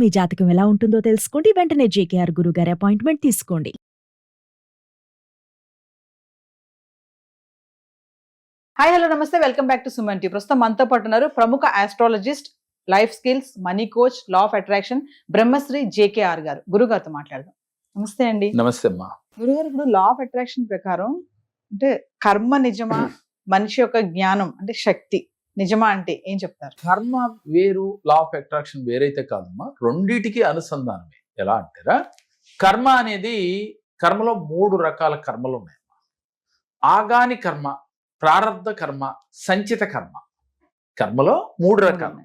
మీ జాతకం ఎలా ఉంటుందో తెలుసుకోండి. వెంటనే జేకేఆర్ గురుగారి అపాయింట్మెంట్ తీసుకోండి. హాయ్ హలో నమస్తే, welcome back to Suman TV. ప్రస్తుతం మనతో పాటు ఉన్నారు ప్రముఖ astrologist, life skills, money coach, law of attraction బ్రహ్మశ్రీ జేకేఆర్ గారు. గురుగారితో మాట్లాడదాం. నమస్తే అండి. నమస్తే అమ్మా. గురుగారు, ఇప్పుడు లా ఆఫ్ అట్రాక్షన్ ప్రకారం అంటే కర్మ నిజమా, మనిషి యొక్క జ్ఞానం అంటే శక్తి నిజమా అంటే ఏం చెప్తారు? కర్మ వేరు, లా ఆఫ్ అట్రాక్షన్ వేరైతే కాదమ్మా, రెండిటికి అనుసంధానమే. ఎలా అంటారా, కర్మ అనేది కర్మలో 3 రకాల కర్మలు ఉన్నాయమ్మా. ఆగాని కర్మ, ప్రారబ్ధ కర్మ, సంచిత కర్మ. కర్మలో 3 రకాలు.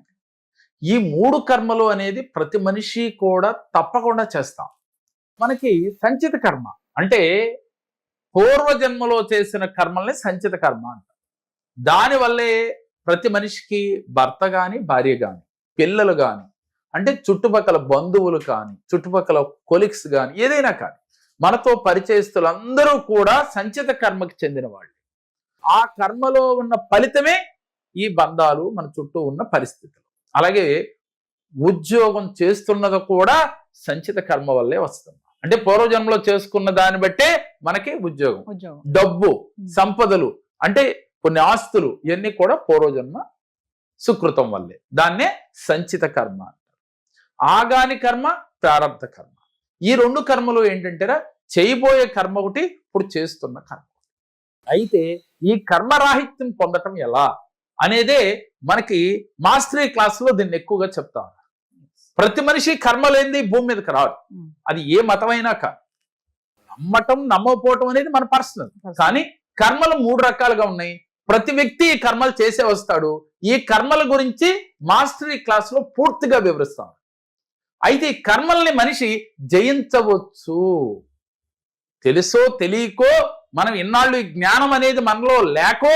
ఈ 3 కర్మలు అనేది ప్రతి మనిషి కూడా తప్పకుండా చేస్తాం. మనకి సంచిత కర్మ అంటే పూర్వజన్మలో చేసిన కర్మల్ని సంచిత కర్మ అంటారు. దానివల్లే ప్రతి మనిషికి భర్త కానీ, భార్య కానీ, పిల్లలు కానీ, అంటే చుట్టుపక్కల బంధువులు కానీ, చుట్టుపక్కల కొలీగ్స్ కానీ, ఏదైనా కానీ మనతో పరిచయస్తులందరూ కూడా సంచిత కర్మకి చెందిన వాళ్ళు. ఆ కర్మలో ఉన్న ఫలితమే ఈ బంధాలు, మన చుట్టూ ఉన్న పరిస్థితులు. అలాగే ఉద్యోగం చేస్తున్నది కూడా సంచిత కర్మ వల్లే వస్తుంది. అంటే పూర్వజన్మలో చేసుకున్న దాన్ని బట్టే మనకి ఉద్యోగం, డబ్బు, సంపదలు, అంటే కొన్ని ఆస్తులు, ఇవన్నీ కూడా పూర్వజన్మ సుకృతం వల్లే. దాన్నే సంచిత కర్మ అంటారు. ఆగాని కర్మ, ప్రారబ్ధ కర్మ. ఈ 2 కర్మలు ఏంటంటే చేయబోయే కర్మ ఒకటి, ఇప్పుడు చేస్తున్న కర్మ. అయితే ఈ కర్మరాహిత్యం పొందటం ఎలా అనేదే మనకి మాస్టరీ క్లాసులో దీన్ని ఎక్కువగా చెప్తా ఉన్నారు. ప్రతి మనిషి కర్మ లేనిది భూమి మీదకి రాడు. అది ఏ మతమైనా కాదు. నమ్మటం నమ్మకపోవటం అనేది మన పర్సనల్. కానీ కర్మలు 3 రకాలుగా ఉన్నాయి. ప్రతి వ్యక్తి ఈ కర్మలు చేసే వస్తాడు. ఈ కర్మల గురించి మాస్టరీ క్లాసులో పూర్తిగా వివరిస్తాడు. అయితే ఈ కర్మల్ని మనిషి జయించవచ్చు. తెలుసో తెలియకో, మనం ఇన్నాళ్ళు ఈ జ్ఞానం అనేది మనలో లేకో,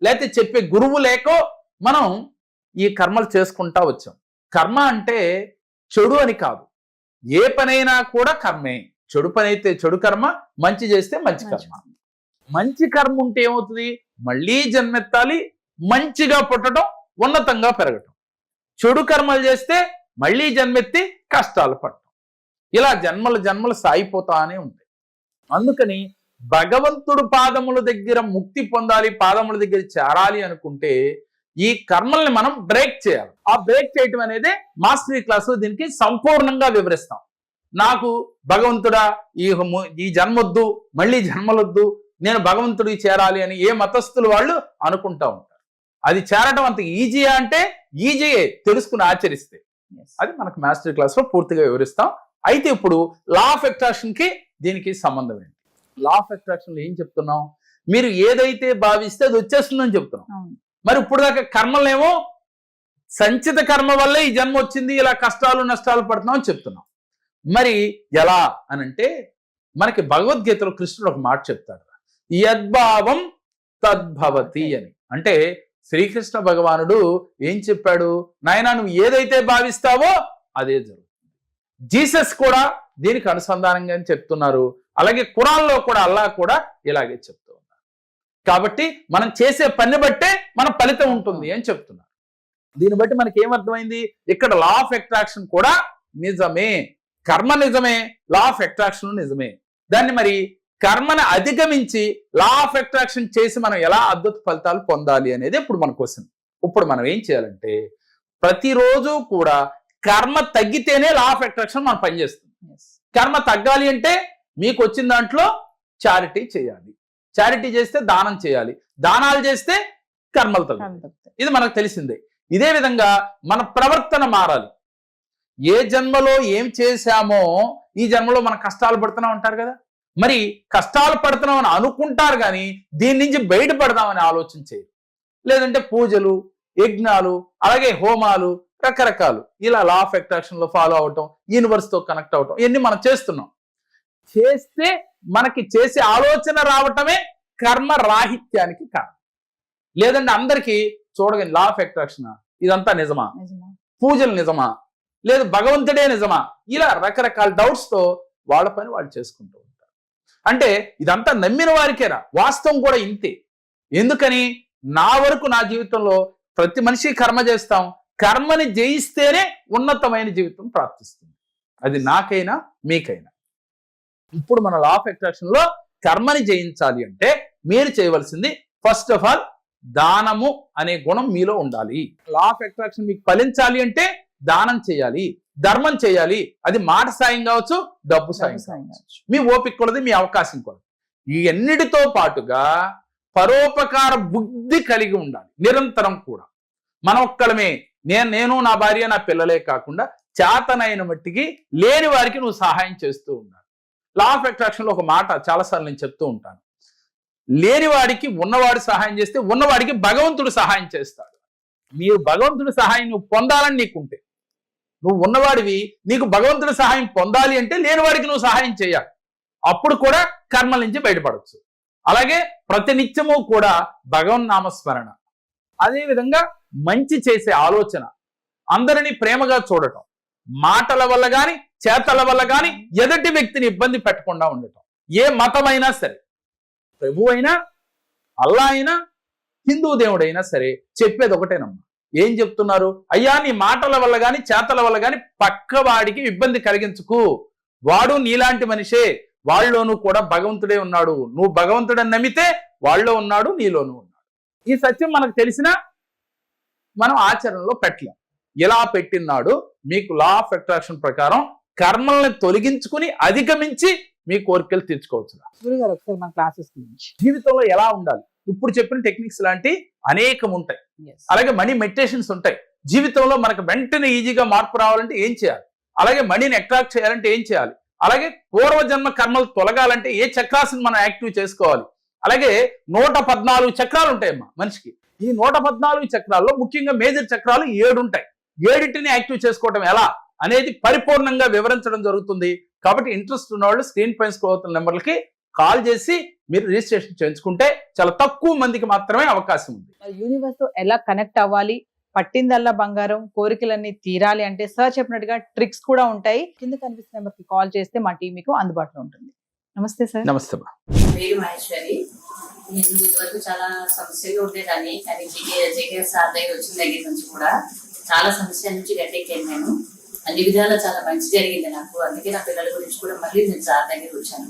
లేకపోతే చెప్పే గురువు లేకో మనం ఈ కర్మలు చేసుకుంటా వచ్చాం. కర్మ అంటే చెడు అని కాదు. ఏ పనైనా కూడా కర్మే. చెడు పని అయితే చెడు కర్మ, మంచి చేస్తే మంచి కర్మ. మంచి కర్మ ఉంటే ఏమవుతుంది, మళ్ళీ జన్మెత్తాలి, మంచిగా పుట్టడం, ఉన్నతంగా పెరగటం. చెడు కర్మలు చేస్తే మళ్ళీ జన్మెత్తి కష్టాలు పడటం. ఇలా జన్మలు సాగిపోతానే ఉంటాయి. అందుకని భగవంతుడు పాదముల దగ్గర ముక్తి పొందాలి, పాదముల దగ్గర చేరాలి అనుకుంటే ఈ కర్మల్ని మనం బ్రేక్ చేయాలి. ఆ బ్రేక్ చేయటం అనేది మాస్టరీ క్లాసులో దీనికి సంపూర్ణంగా వివరిస్తాం. నాకు భగవంతుడా ఈ జన్మొద్దు, మళ్ళీ జన్మలొద్దు, నేను భగవంతుడికి చేరాలి అని ఏ మతస్థులు వాళ్ళు అనుకుంటా ఉంటారు. అది చేరటం అంత ఈజీయా అంటే ఈజీయే, తెలుసుకుని ఆచరిస్తే. అది మనకు మాస్టరీ క్లాస్ లో పూర్తిగా వివరిస్తాం. అయితే ఇప్పుడు లా ఆఫ్ అట్రాక్షన్ కి దీనికి సంబంధం ఏంటి? లా ఆఫ్ అట్రాక్షన్ లో ఏం చెప్తున్నాం, మీరు ఏదైతే భావిస్తే అది వచ్చేస్తుందని చెప్తున్నాం. మరి ఇప్పుడు దాకా కర్మలేమో సంచిత కర్మ వల్లే ఈ జన్మ వచ్చింది, ఇలా కష్టాలు నష్టాలు పడుతున్నాం అని చెప్తున్నాం. మరి ఎలా అనంటే మనకి భగవద్గీతలో కృష్ణుడు ఒక మాట చెప్తాడు, యద్భావం తద్భవతి అని. అంటే శ్రీకృష్ణ భగవానుడు ఏం చెప్పాడు, నాయనా నువ్వు ఏదైతే భావిస్తావో అదే జరుగుతుంది. జీసస్ కూడా దీనికి అనుసంధానంగా చెప్తున్నారు. అలాగే ఖురాన్లో కూడా అల్లాహ్ కూడా ఇలాగే చెప్తూ ఉన్నారు. కాబట్టి మనం చేసే పని బట్టే మన ఫలితం ఉంటుంది అని చెప్తున్నారు. దీన్ని బట్టి మనకి ఏమర్థమైంది, ఇక్కడ లా ఆఫ్ అట్రాక్షన్ కూడా నిజమే, కర్మ నిజమే, లా ఆఫ్ అట్రాక్షన్ నిజమే. దాన్ని మరి కర్మను అధిగమించి లా ఆఫ్ అట్రాక్షన్ చేసి మనం ఎలా అద్భుత ఫలితాలు పొందాలి అనేది ఇప్పుడు మన క్వశ్చన్. ఇప్పుడు మనం ఏం చేయాలంటే ప్రతిరోజు కూడా కర్మ తగ్గితేనే లా ఆఫ్ అట్రాక్షన్ మనం పనిచేస్తుంది. కర్మ తగ్గాలి అంటే మీకు వచ్చిన దాంట్లో చారిటీ చేయాలి, చారిటీ చేస్తే దానం చేయాలి, దానాలు చేస్తే కర్మలు తగ్గుతాయి. ఇది మనకు తెలిసిందే. ఇదే విధంగా మన ప్రవర్తన మారాలి. ఏ జన్మలో ఏం చేశామో ఈ జన్మలో మనం కష్టాలు పడుతూనే ఉంటారు కదా, మరి కష్టాలు పడుతున్నామని అనుకుంటారు కానీ దీని నుంచి బయటపడదామని ఆలోచన చేయరు. లేదంటే పూజలు, యజ్ఞాలు, అలాగే హోమాలు, రకరకాలు ఇలా లా ఆఫ్ అట్రాక్షన్ లో ఫాలో అవటం, యూనివర్స్ తో కనెక్ట్ అవటం, ఇవన్నీ మనం చేస్తున్నాం. చేస్తే మనకి చేసే ఆలోచన రావటమే కర్మ రాహిత్యానికి కారణం. లేదంటే అందరికీ చూడగానే లా ఆఫ్ అట్రాక్షన్ ఇదంతా నిజమా, పూజలు నిజమా, లేదు భగవంతుడే నిజమా, ఇలా రకరకాల డౌట్స్ తో వాళ్ళ పని వాళ్ళు చేసుకుంటూ ఉంటారు. అంటే ఇదంతా నమ్మిన వారికేరా, వాస్తవం కూడా ఇంతే. ఎందుకని నా వరకు నా జీవితంలో ప్రతి మనిషి కర్మ చేస్తాం, కర్మని జయిస్తేనే ఉన్నతమైన జీవితం ప్రాప్తిస్తుంది. అది నాకైనా మీకైనా. ఇప్పుడు మన లా ఆఫ్ అట్రాక్షన్ లో కర్మని జయించాలి అంటే మీరు చేయవలసింది ఫస్ట్ ఆఫ్ ఆల్ దానము అనే గుణం మీలో ఉండాలి. లా ఆఫ్ అట్రాక్షన్ మీకు ఫలించాలి అంటే దానం చేయాలి, ధర్మం చేయాలి. అది మాట సాయం కావచ్చు, డబ్బు సాయం కావచ్చు, మీ ఓపిక కొలది, మీ అవకాశం కొలది. ఈ అన్నిటితో పాటుగా పరోపకార బుద్ధి కలిగి ఉండాలి నిరంతరం కూడా. మన ఒక్కడమే నేను నా భార్య నా పిల్లలే కాకుండా చేతనైన మట్టికి లేని వారికి నువ్వు సహాయం చేస్తూ ఉండాలి. లా ఆఫ్ అట్రాక్షన్ లో ఒక మాట చాలాసార్లు నేను చెప్తూ ఉంటాను, లేనివాడికి ఉన్నవాడు సహాయం చేస్తే ఉన్నవాడికి భగవంతుడు సహాయం చేస్తాడు. మీరు భగవంతుడి సహాయం నువ్వు పొందాలని నీకుంటే, నువ్వు ఉన్నవాడివి, నీకు భగవంతుడి సహాయం పొందాలి అంటే లేనివాడికి నువ్వు సహాయం చేయాలి. అప్పుడు కూడా కర్మల నుంచి బయటపడవచ్చు. అలాగే ప్రతినిత్యము కూడా భగవన్ నామస్మరణ, అదేవిధంగా మంచి చేసే ఆలోచన, అందరినీ ప్రేమగా చూడటం, మాటల వల్ల కానీ చేతల వల్ల కానీ ఎదుటి వ్యక్తిని ఇబ్బంది పెట్టకుండా ఉండటం. ఏ మతమైనా సరే, ప్రభు అయినా అల్లా అయినా హిందూ దేవుడైనా సరే చెప్పేది ఒకటేనమ్మా. ఏం చెప్తున్నారు? అయ్యా నీ మాటల వల్ల కానీ చేతల వల్ల కానీ పక్కవాడికి ఇబ్బంది కలిగించుకు, వాడు నీలాంటి మనిషే, వాళ్ళలోనూ కూడా భగవంతుడే ఉన్నాడు, నువ్వు భగవంతుడని నమ్మితే వాళ్ళలో ఉన్నాడు, నీలోనూ ఉన్నాడు. ఈ సత్యం మనకు తెలిసినా మనం ఆచరణలో పెట్టలేం. ఇలా పెట్టినాడు మీకు లా ఆఫ్ అట్రాక్షన్ ప్రకారం కర్మల్ని తొలగించుకుని అధిగమించి మీ కోరికలు తీర్చుకోవచ్చు. గురుగారు ఒకసారి మన క్లాసెస్ గురించి, జీవితంలో ఎలా ఉండాలి, ఇప్పుడు చెప్పిన టెక్నిక్స్ లాంటి అనేకం ఉంటాయి. అలాగే మనీ మెడిటేషన్స్ ఉంటాయి. జీవితంలో మనకు వెంటనే ఈజీగా మార్పు రావాలంటే ఏం చేయాలి, అలాగే మనీని అట్రాక్ట్ చేయాలంటే ఏం చేయాలి, అలాగే పూర్వజన్మ కర్మలు తొలగాలంటే ఏ చక్రాలను మనం యాక్టివ్ చేసుకోవాలి. అలాగే 114 చక్రాలు ఉంటాయమ్మా మనిషికి. ఈ 114 చక్రాల్లో ముఖ్యంగా మేజర్ చక్రాలు 7 ఉంటాయి. 7టిని యాక్టివ్ చేసుకోవడం ఎలా అనేది పరిపూర్ణంగా వివరించడం జరుగుతుంది. కాబట్టి ఇంట్రెస్ట్ ఉన్న వాళ్ళు స్క్రీన్ పైన స్క్రోల్ అవుతున్న నెంబర్లకి కాల్ చేసి మీరు రిజిస్ట్రేషన్ చేయించుకుంటే చాలా తక్కువ మందికి మాత్రమే అవకాశం ఉంది. యూనివర్స్ తో ఎలా కనెక్ట్ అవ్వాలి, పట్టిందల్లా బంగారం, కోరికలన్నీ తీరాలి అంటే సార్ చెప్పినట్టుగా ట్రిక్స్ కూడా ఉంటాయి. కింద కనిపిస్తున్న నెంబర్ కి కాల్ చేస్తే మా టీం మీకు అందుబాటులో ఉంటుంది. నమస్తే సార్. నమస్తే. పేరు మహేశ్వరి. నేను ఇదివరకు చాలా సమస్యలు ఉండేదాన్ని, కానీ జేకే సార్ దగ్గర వచ్చిన దగ్గర నుంచి కూడా చాలా సమస్యల నుంచి గట్టెక్కాను. నేను అన్ని విధాలా చాలా మంచి జరిగింది నాకు. అందుకే నా పిల్లల గురించి కూడా మళ్ళీ నేను సార్ దగ్గర వచ్చాను.